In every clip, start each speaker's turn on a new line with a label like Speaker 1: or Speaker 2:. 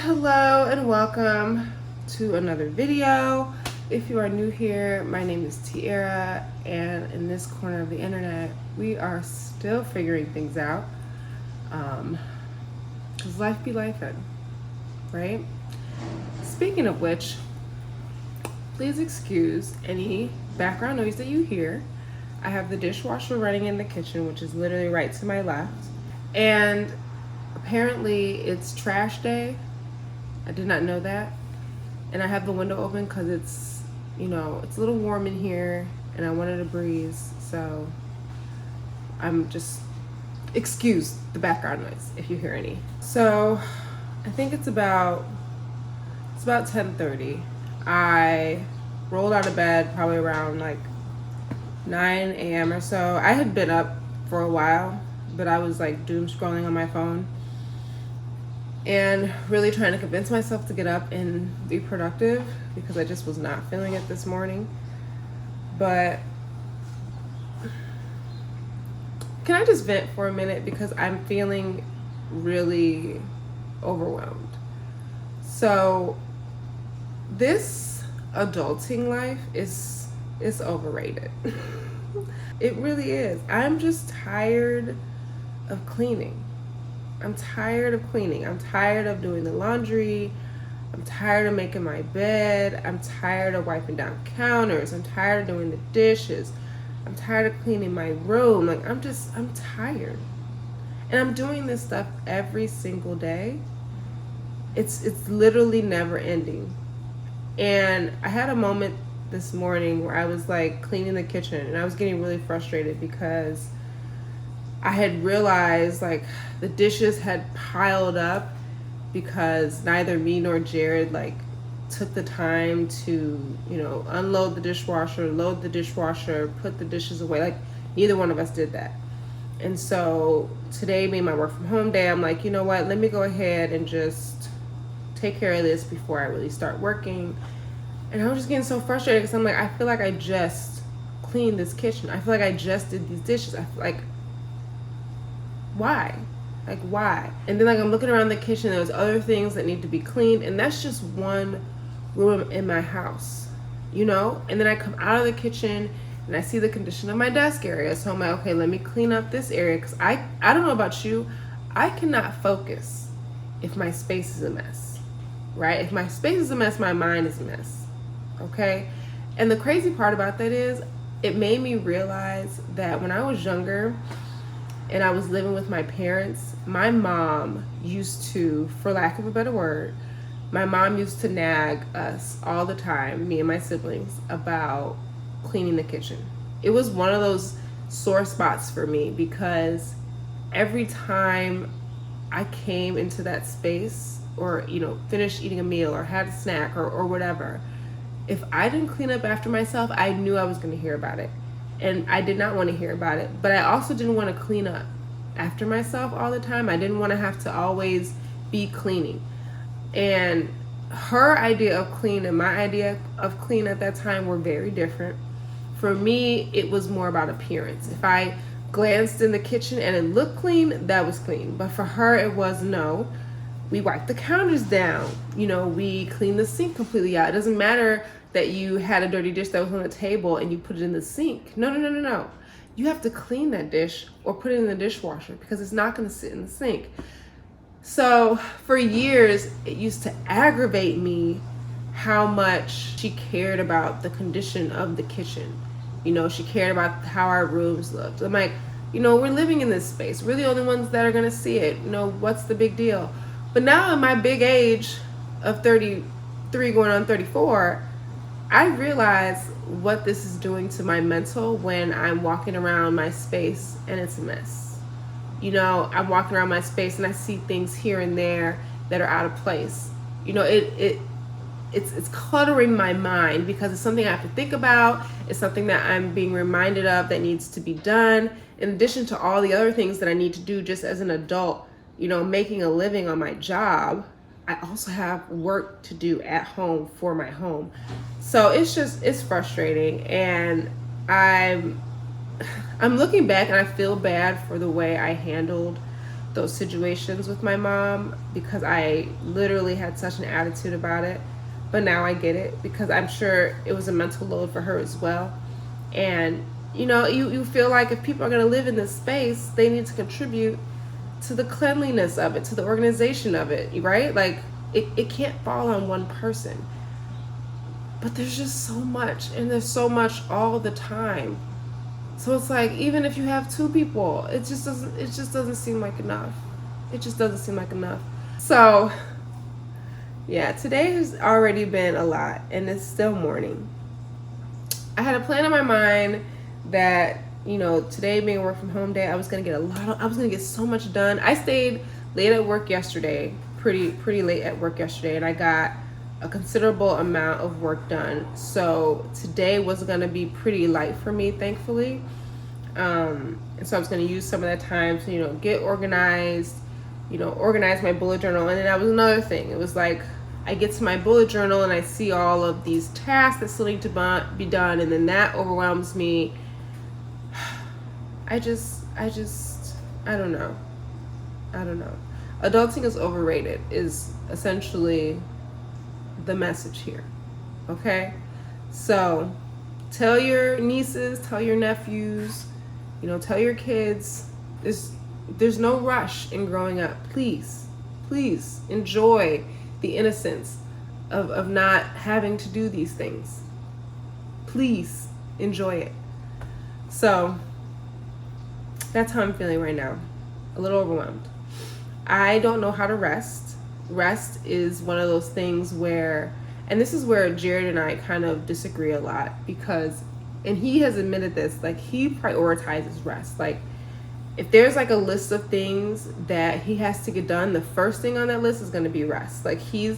Speaker 1: Hello and welcome to another video. If you are new here, my name is Tiara, and in this corner of the internet we are still figuring things out, because life be lifing, right? Speaking of which, please excuse any background noise that you hear. I have the dishwasher running in the kitchen, which is literally right to my left, and apparently it's trash day. I did not know that. And I have the window open because it's a little warm in here and I wanted a breeze. So I'm just, excuse the background noise if you hear any. So I think it's about 10:30. I rolled out of bed probably around like 9 a.m. or so. I had been up for a while, but I was like doom scrolling on my phone and really trying to convince myself to get up and be productive because I just was not feeling it this morning. But can I just vent for a minute because I'm feeling really overwhelmed. So this adulting life is overrated. It really is. I'm just tired of cleaning. I'm tired of cleaning. I'm tired of doing the laundry. I'm tired of making my bed. I'm tired of wiping down counters. I'm tired of doing the dishes. I'm tired of cleaning my room. Like I'm tired. And I'm doing this stuff every single day. It's literally never ending. And I had a moment this morning where I was like cleaning the kitchen and I was getting really frustrated because I had realized like the dishes had piled up because neither me nor Jared like took the time to, unload the dishwasher, load the dishwasher, put the dishes away. Like neither one of us did that. And so today being my work from home day, I'm like, you know what, let me go ahead and just take care of this before I really start working. And I was just getting so frustrated because I'm like, I feel like I just cleaned this kitchen. I feel like I just did these dishes. I feel like, why? Like, why? And then like I'm looking around the kitchen, there's other things that need to be cleaned, and that's just one room in my house, And then I come out of the kitchen and I see the condition of my desk area. So I'm like, okay, let me clean up this area because I don't know about you, I cannot focus if my space is a mess, right? If my space is a mess, my mind is a mess, okay? And the crazy part about that is it made me realize that when I was younger, and I was living with my parents, my mom used to, for lack of a better word, my mom used to nag us all the time, me and my siblings, about cleaning the kitchen. It was one of those sore spots for me because every time I came into that space or, finished eating a meal or had a snack or whatever, if I didn't clean up after myself, I knew I was going to hear about it. And I did not want to hear about it, but I also didn't want to clean up after myself all the time. I didn't want to have to always be cleaning. And her idea of clean and my idea of clean at that time were very different. For me, it was more about appearance. If I glanced in the kitchen and it looked clean, that was clean. But for her, it was no. We wipe the counters down. We clean the sink completely out. It doesn't matter that you had a dirty dish that was on the table and you put it in the sink. No. You have to clean that dish or put it in the dishwasher because it's not going to sit in the sink. So for years, it used to aggravate me how much she cared about the condition of the kitchen. She cared about how our rooms looked. I'm like, we're living in this space. We're the only ones that are going to see it. What's the big deal? But now in my big age of 33 going on 34, I realize what this is doing to my mental when I'm walking around my space and it's a mess. I'm walking around my space and I see things here and there that are out of place. It's cluttering my mind because it's something I have to think about. It's something that I'm being reminded of that needs to be done. In addition to all the other things that I need to do just as an adult, making a living on my job, I also have work to do at home for my home. So it's frustrating, and I'm looking back and I feel bad for the way I handled those situations with my mom because I literally had such an attitude about it. But now I get it because I'm sure it was a mental load for her as well. And you feel like if people are going to live in this space, they need to contribute to the cleanliness of it, to the organization of it, right? Like it can't fall on one person. But there's just so much, and there's so much all the time. So it's like, even if you have 2 people, it just doesn't seem like enough. It just doesn't seem like enough. So yeah, today has already been a lot, and it's still morning. I had a plan in my mind that, today being a work from home day, I was gonna get so much done. I stayed late at work yesterday, pretty late at work yesterday, and I got a considerable amount of work done. So today was gonna be pretty light for me, thankfully. And so I was gonna use some of that time to, get organized, organize my bullet journal. And then that was another thing. It was like, I get to my bullet journal and I see all of these tasks that still need to be done, and then that overwhelms me. I don't know. Adulting is overrated is essentially the message here. Okay? So tell your nieces, tell your nephews, tell your kids, there's no rush in growing up. Please enjoy the innocence of not having to do these things. Please enjoy it. So that's how I'm feeling right now. A little overwhelmed. I don't know how to rest. Rest is one of those things where, and this is where Jared and I kind of disagree a lot, because, and he has admitted this, like, he prioritizes rest. Like, if there's like a list of things that he has to get done, the first thing on that list is going to be rest. Like, he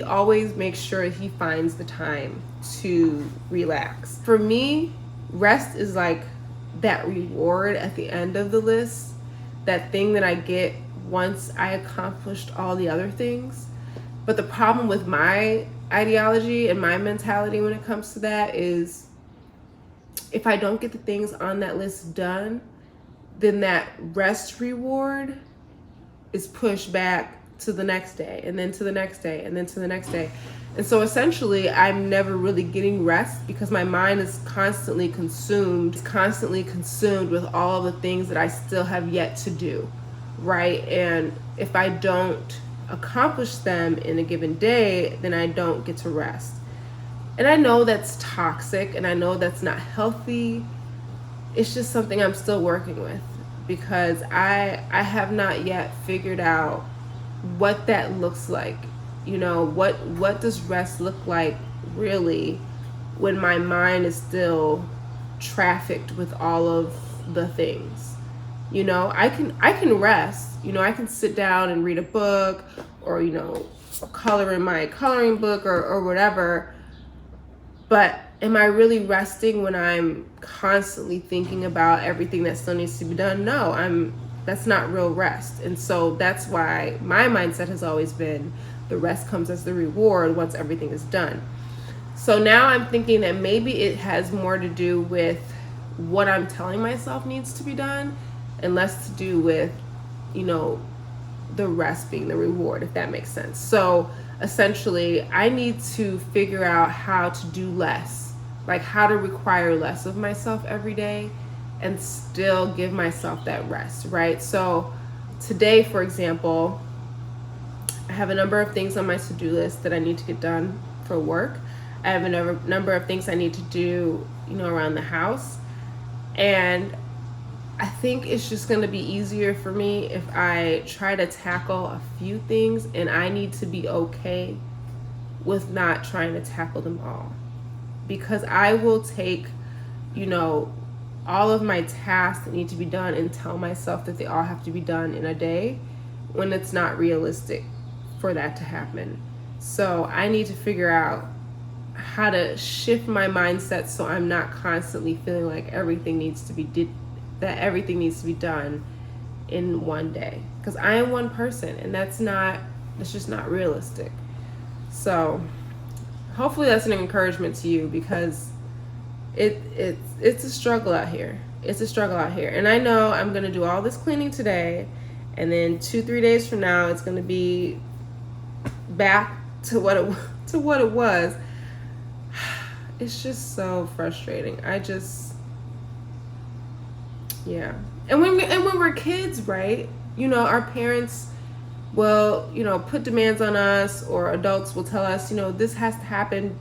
Speaker 1: always makes sure he finds the time to relax. For me, rest is like that reward at the end of the list, that thing that I get once I accomplished all the other things. But the problem with my ideology and my mentality when it comes to that is, if I don't get the things on that list done, then that rest reward is pushed back to the next day, and then to the next day, and then to the next day. And so essentially, I'm never really getting rest because my mind is constantly consumed with all the things that I still have yet to do, right? And if I don't accomplish them in a given day, then I don't get to rest. And I know that's toxic, and I know that's not healthy. It's just something I'm still working with, because I have not yet figured out what that looks like. What does rest look like really when my mind is still trafficked with all of the things? I can rest. I can sit down and read a book, or color in my coloring book, or whatever. But am I really resting when I'm constantly thinking about everything that still needs to be done? No, that's not real rest. And so that's why my mindset has always been, the rest comes as the reward once everything is done. So now I'm thinking that maybe it has more to do with what I'm telling myself needs to be done, and less to do with, the rest being the reward, if that makes sense. So essentially, I need to figure out how to do less, like how to require less of myself every day and still give myself that rest, right? So today, for example, I have a number of things on my to-do list that I need to get done for work. I have a number of things I need to do, around the house. And I think it's just going to be easier for me if I try to tackle a few things, and I need to be okay with not trying to tackle them all. Because I will take, all of my tasks that need to be done and tell myself that they all have to be done in a day, when it's not realistic for that to happen. So I need to figure out how to shift my mindset so I'm not constantly feeling like everything needs to be done in one day. Because I am one person, and that's just not realistic. So hopefully that's an encouragement to you, because it's a struggle out here. It's a struggle out here. And I know I'm going to do all this cleaning today, And then 2-3 days from now, it's going to be back to what it was. It's just so frustrating. Yeah. And when we're kids, right? Our parents will, put demands on us, or adults will tell us, this has to happen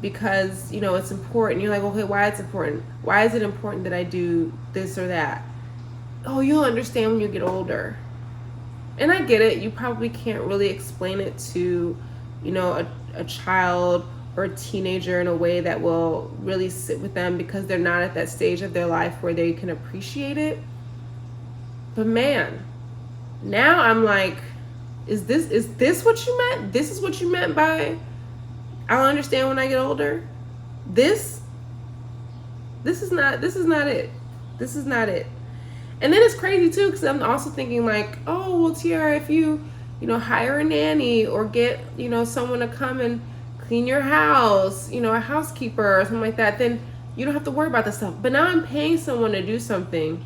Speaker 1: because, it's important. You're like, okay, why it's important? Why is it important that I do this or that? Oh, you'll understand when you get older. And I get it. You probably can't really explain it to, a child or a teenager in a way that will really sit with them, because they're not at that stage of their life where they can appreciate it. But man, now I'm like, is this what you meant? This is what you meant by I'll understand when I get older? This is not it. This is not it. And then it's crazy too, because I'm also thinking like, oh, well, Tiara, if you hire a nanny or get, someone to come and clean your house, a housekeeper or something like that, then you don't have to worry about this stuff. But now I'm paying someone to do something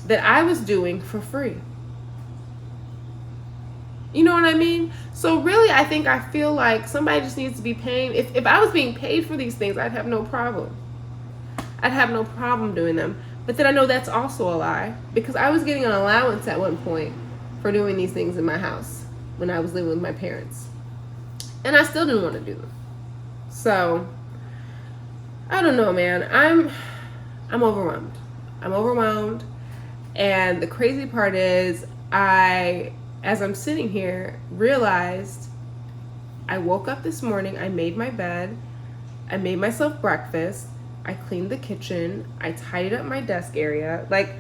Speaker 1: that I was doing for free. You know what I mean? So really, I feel like somebody just needs to be paying. If I was being paid for these things, I'd have no problem. I'd have no problem doing them. But then I know that's also a lie, because I was getting an allowance at one point for doing these things in my house when I was living with my parents. And I still didn't want to do them. So, I don't know, man. I'm overwhelmed. I'm overwhelmed. And the crazy part is, as I'm sitting here, realized I woke up this morning, I made my bed, I made myself breakfast, I cleaned the kitchen, I tidied up my desk area. Like,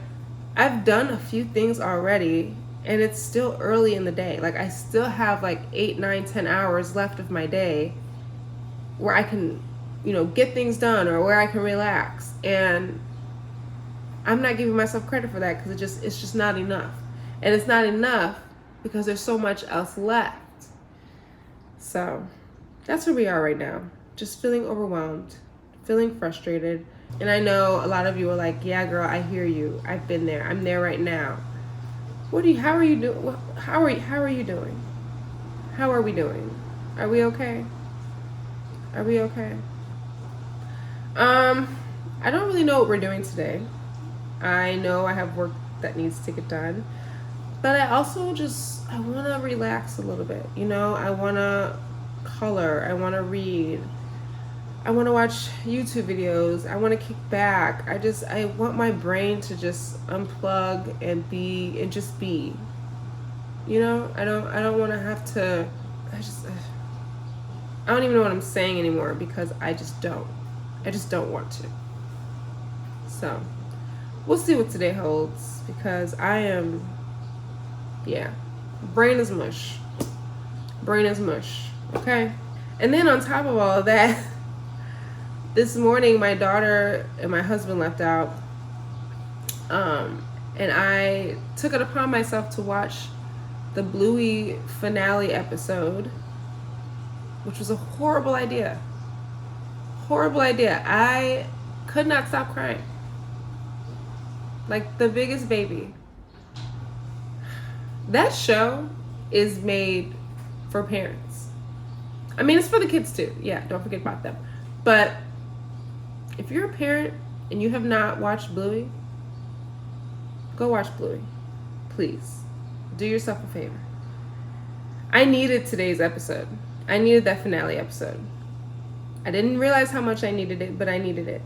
Speaker 1: I've done a few things already, and it's still early in the day. Like, I still have like 8, 9, 10 hours left of my day where I can, get things done, or where I can relax. And I'm not giving myself credit for that, because it's just not enough. And it's not enough because there's so much else left. So that's where we are right now. Just feeling overwhelmed, feeling frustrated. And I know a lot of you are like, yeah, girl, I hear you. I've been there. I'm there right now. How are you doing? How are you doing? How are we doing? Are we okay? Are we okay? I don't really know what we're doing today. I know I have work that needs to get done, but I also I want to relax a little bit. I want to color. I want to read. I want to watch YouTube videos. I want to kick back. I want my brain to just unplug and just be. I don't want to have to, I don't even know what I'm saying anymore, because I just don't want to. So, we'll see what today holds, because brain is mush. Brain is mush, okay? And then on top of all of that, this morning my daughter and my husband left out, and I took it upon myself to watch the Bluey finale episode, which was a horrible idea. Horrible idea. I could not stop crying. Like the biggest baby. That show is made for parents. I mean, it's for the kids too. Yeah, don't forget about them. But if you're a parent and you have not watched Bluey, go watch Bluey. Please. Do yourself a favor. I needed today's episode. I needed that finale episode. I didn't realize how much I needed it, but I needed it.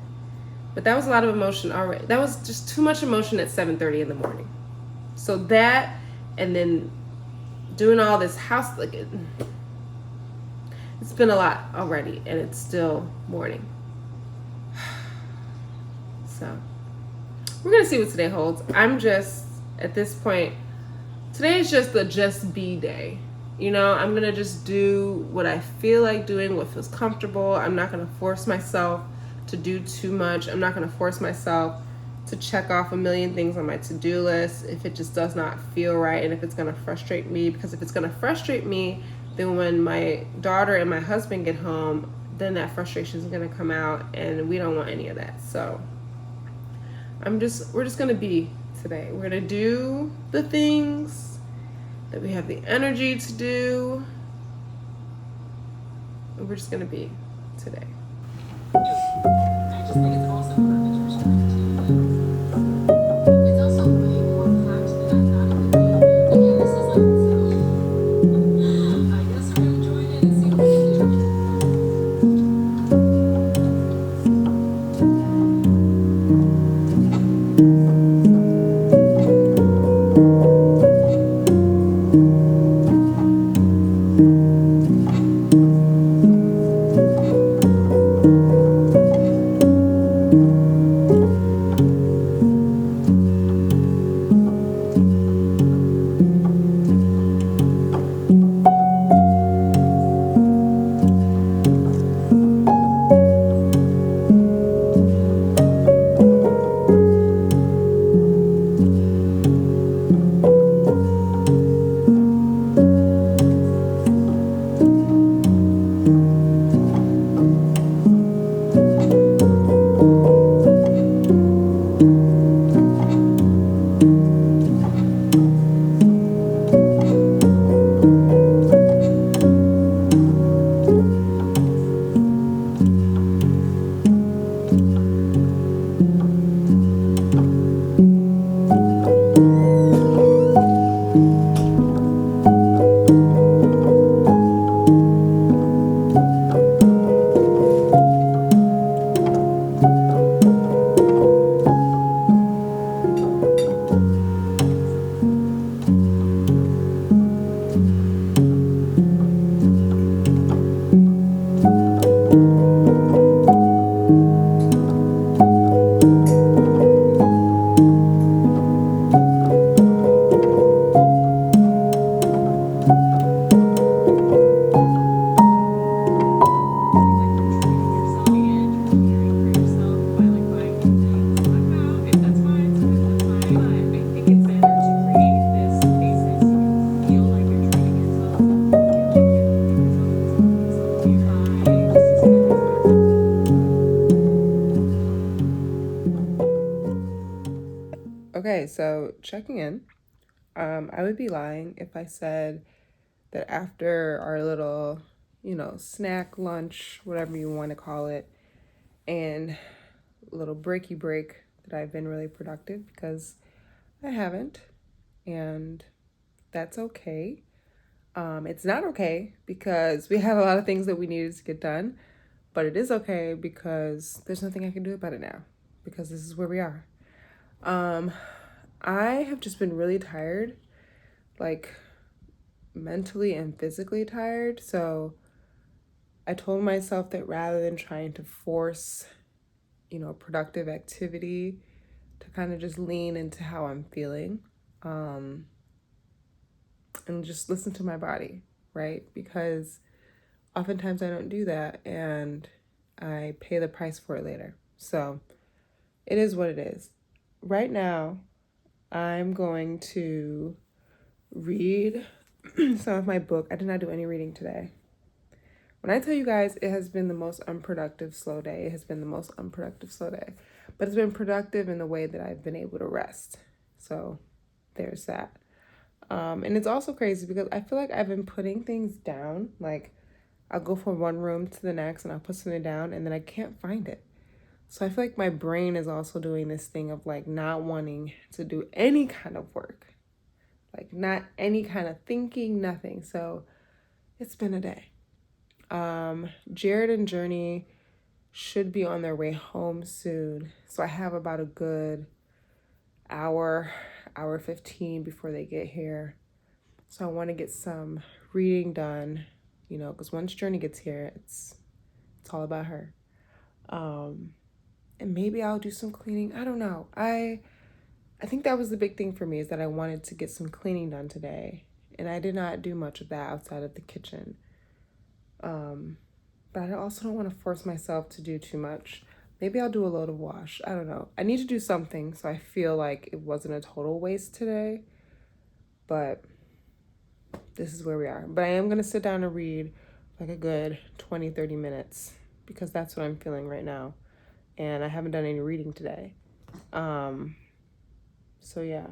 Speaker 1: But that was a lot of emotion already. That was just too much emotion at 7:30 in the morning. So that, and then doing all this house, like it's been a lot already, and it's still morning. So we're gonna see what today holds. I'm just, at this point, today is just the just be day. I'm gonna just do what I feel like doing, what feels comfortable. I'm not gonna force myself to do too much. I'm not gonna force myself to check off a million things on my to-do list if it just does not feel right, and if it's gonna frustrate me. Because if it's gonna frustrate me, then when my daughter and my husband get home, then that frustration is gonna come out, and we don't want any of that. So we're just gonna be today. We're gonna do the things that we have the energy to do. And we're just gonna be today. I just think it's also perfect for it's also way more packed than I thought it would be. Again, this is like so. I guess we're gonna join in and see what we can do. Okay, so checking in. I would be lying if I said that after our little, snack, lunch, whatever you want to call it, and little breaky break, that I've been really productive, because I haven't, and that's okay. It's not okay because we have a lot of things that we needed to get done, but it is okay because there's nothing I can do about it now, because this is where we are. I have just been really tired, like mentally and physically tired. So I told myself that rather than trying to force, productive activity, to kind of just lean into how I'm feeling, and just listen to my body, right? Because oftentimes I don't do that and I pay the price for it later. So it is what it is. Right now, I'm going to read some of my book. I did not do any reading today. When I tell you guys, it has been the most unproductive slow day. It has been the most unproductive slow day. But it's been productive in the way that I've been able to rest. So there's that. And it's also crazy because I feel like I've been putting things down. Like I'll go from one room to the next and I'll put something down and then I can't find it. So I feel like my brain is also doing this thing of like not wanting to do any kind of work. Like not any kind of thinking, nothing. So it's been a day. Jared and Journey should be on their way home soon. So I have about a good hour 15 before they get here. So I want to get some reading done, because once Journey gets here, it's all about her. And maybe I'll do some cleaning. I don't know. I think that was the big thing for me, is that I wanted to get some cleaning done today. And I did not do much of that outside of the kitchen. But I also don't want to force myself to do too much. Maybe I'll do a load of wash. I don't know. I need to do something so I feel like it wasn't a total waste today. But this is where we are. But I am going to sit down and read like a good 20, 30 minutes because that's what I'm feeling right now. And I haven't done any reading today. So yeah.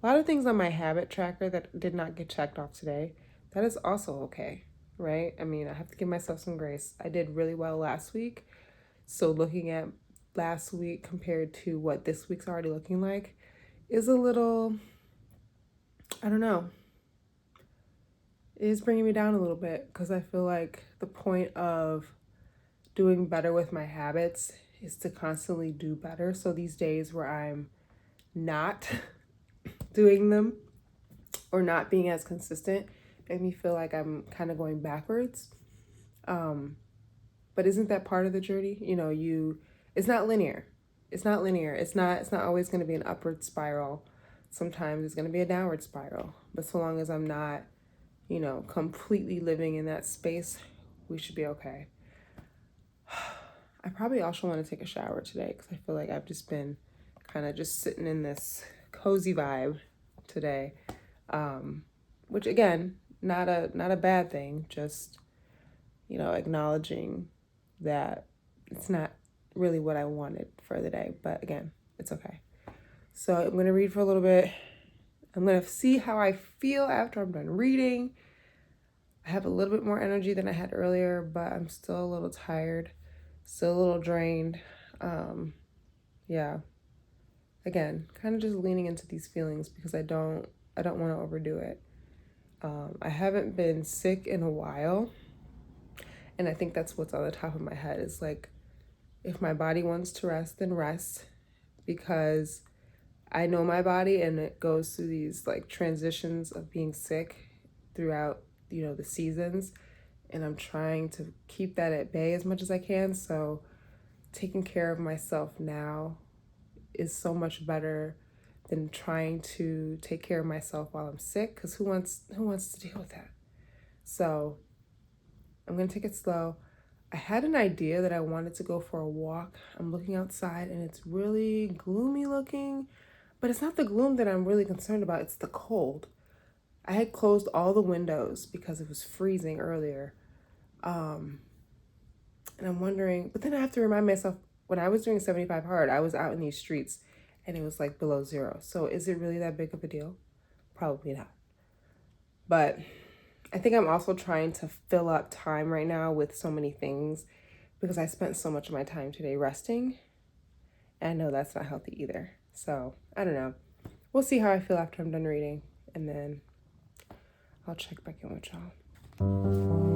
Speaker 1: A lot of things on my habit tracker that did not get checked off today. That is also okay, right? I mean, I have to give myself some grace. I did really well last week. So looking at last week compared to what this week's already looking like is a little, I don't know, it is bringing me down a little bit because I feel like the point of doing better with my habits is to constantly do better. So these days where I'm not doing them or not being as consistent make me feel like I'm kind of going backwards. But isn't that part of the journey? You know, it's not linear. It's not linear. It's not always going to be an upward spiral. Sometimes it's going to be a downward spiral. But so long as I'm not, completely living in that space, we should be okay. I probably also want to take a shower today because I feel like I've just been kind of just sitting in this cozy vibe today, which again, not a bad thing. Just acknowledging that it's not really what I wanted for the day, but again, it's okay. So I'm gonna read for a little bit. I'm gonna see how I feel after I'm done reading. I have a little bit more energy than I had earlier, but I'm still a little tired, still a little drained. Yeah. Again, kind of just leaning into these feelings because I don't want to overdo it. I haven't been sick in a while, and I think that's what's on the top of my head is like, if my body wants to rest, then rest, because I know my body and it goes through these like transitions of being sick throughout, the seasons, and I'm trying to keep that at bay as much as I can. So taking care of myself now is so much better than trying to take care of myself while I'm sick, because who wants to deal with that? So I'm gonna take it slow. I had an idea that I wanted to go for a walk. I'm looking outside and it's really gloomy looking, but it's not the gloom that I'm really concerned about, it's the cold. I had closed all the windows because it was freezing earlier. And I'm wondering, but then I have to remind myself, when I was doing 75 hard, I was out in these streets and it was like below zero. So is it really that big of a deal? Probably not. But I think I'm also trying to fill up time right now with so many things because I spent so much of my time today resting. And I know that's not healthy either. So I don't know. We'll see how I feel after I'm done reading. And then I'll check back in with y'all.